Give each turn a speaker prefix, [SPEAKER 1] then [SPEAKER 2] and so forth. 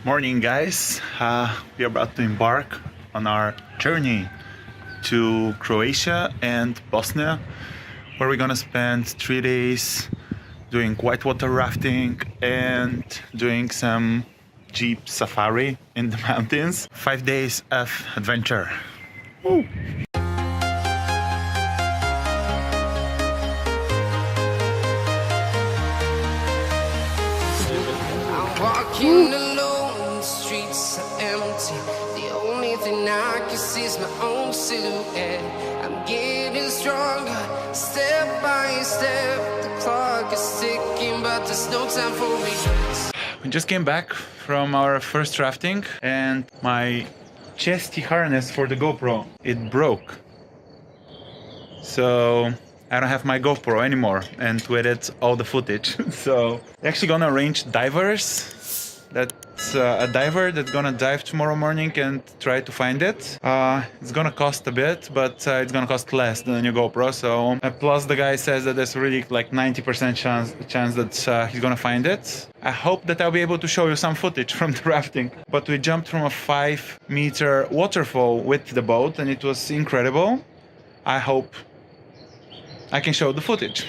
[SPEAKER 1] Morning, guys. We are about to embark on our journey to Croatia and Bosnia, where we're gonna spend 3 days doing whitewater rafting and doing some jeep safari in the mountains. 5 days of adventure. Woo!
[SPEAKER 2] Walking alone, the streets are empty. The only thing I can see is my own silhouette. I'm getting stronger, step by step. The clock is ticking, but there's no time for me.
[SPEAKER 1] We just came back from our first rafting and my chesty harness for the GoPro, it broke. So I don't have my GoPro anymore, and with it all the footage. So we're actually gonna arrange divers. That's a diver that's gonna dive tomorrow morning and try to find it. It's gonna cost a bit, but it's gonna cost less than a new GoPro. So plus the guy says that there's really like 90% chance that he's gonna find it. I hope that I'll be able to show you some footage from the rafting. But we jumped from a 5-meter waterfall with the boat, and it was incredible. I hope I can show the footage.